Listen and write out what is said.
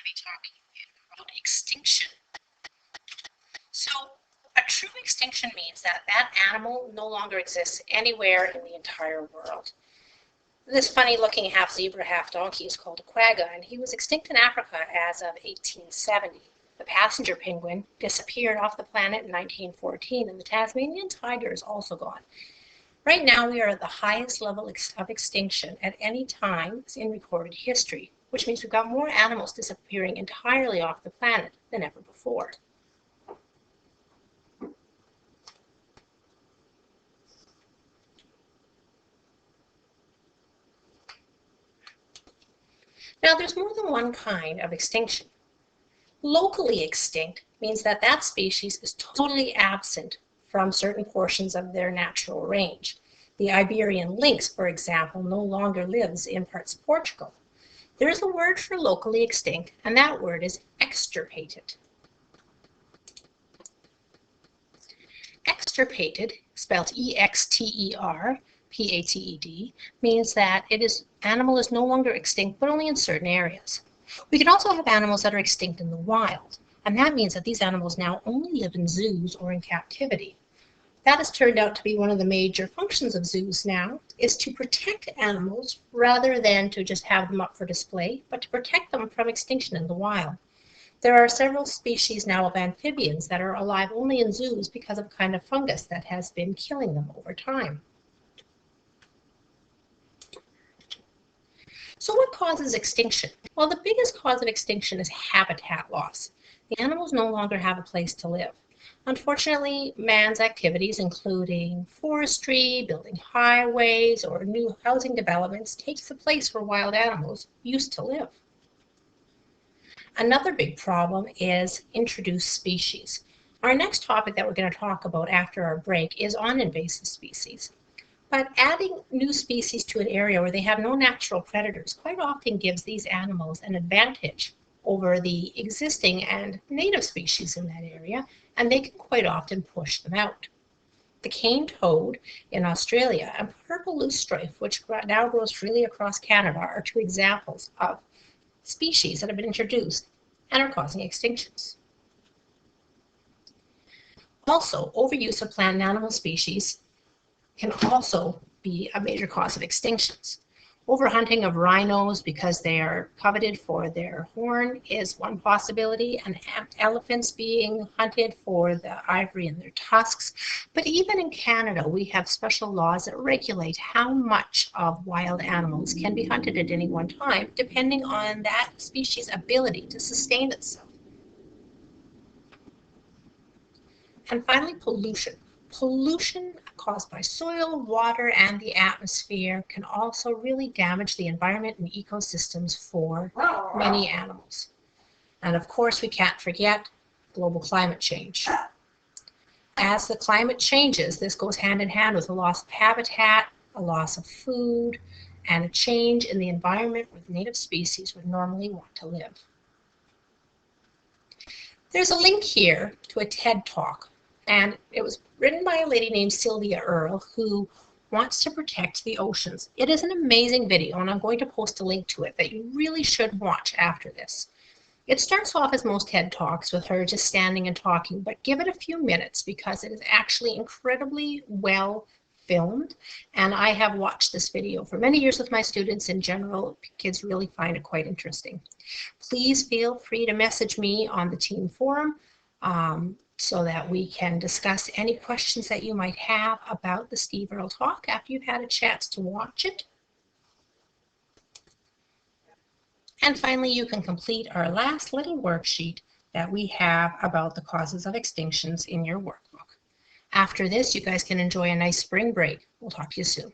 be talking about extinction. So a true extinction means that that animal no longer exists anywhere in the entire world. This funny-looking half zebra, half donkey is called a quagga, and he was extinct in Africa as of 1870. The passenger penguin disappeared off the planet in 1914, and the Tasmanian tiger is also gone. Right now, we are at the highest level of extinction at any time in recorded history, which means we've got more animals disappearing entirely off the planet than ever before. Now, there's more than one kind of extinction. Locally extinct means that that species is totally absent from certain portions of their natural range. The Iberian lynx, for example, no longer lives in parts of Portugal. There is a word for locally extinct, and that word is extirpated. Extirpated, spelled E-X-T-E-R-P-A-T-E-D, means that animal is no longer extinct, but only in certain areas. We can also have animals that are extinct in the wild, and that means that these animals now only live in zoos or in captivity. That has turned out to be one of the major functions of zoos now, is to protect animals rather than to just have them up for display, but to protect them from extinction in the wild. There are several species now of amphibians that are alive only in zoos because of a kind of fungus that has been killing them over time. So what causes extinction? Well, the biggest cause of extinction is habitat loss. The animals no longer have a place to live. Unfortunately, man's activities, including forestry, building highways, or new housing developments, takes the place where wild animals used to live. Another big problem is introduced species. Our next topic that we're going to talk about after our break is on invasive species. But adding new species to an area where they have no natural predators quite often gives these animals an advantage over the existing and native species in that area, and they can quite often push them out. The cane toad in Australia and purple loosestrife, which now grows freely across Canada, are two examples of species that have been introduced and are causing extinctions. Also, overuse of plant and animal species can also be a major cause of extinctions. Overhunting of rhinos because they are coveted for their horn is one possibility, and elephants being hunted for the ivory in their tusks. But even in Canada, we have special laws that regulate how much of wild animals can be hunted at any one time, depending on that species' ability to sustain itself. And finally, pollution. Pollution caused by soil, water, and the atmosphere can also really damage the environment and ecosystems for many animals. And of course, we can't forget global climate change. As the climate changes, this goes hand in hand with a loss of habitat, a loss of food, and a change in the environment where native species would normally want to live. There's a link here to a TED Talk, and it was written by a lady named Sylvia Earle, who wants to protect the oceans. It is an amazing video, and I'm going to post a link to it that you really should watch after this. It starts off as most TED Talks with her just standing and talking, but give it a few minutes because it is actually incredibly well filmed, and I have watched this video for many years with my students. In general, kids really find it quite interesting. Please feel free to message me on the team forum so that we can discuss any questions that you might have about the Steve Earle talk after you've had a chance to watch it. And finally, you can complete our last little worksheet that we have about the causes of extinctions in your workbook. After this, you guys can enjoy a nice spring break. We'll talk to you soon.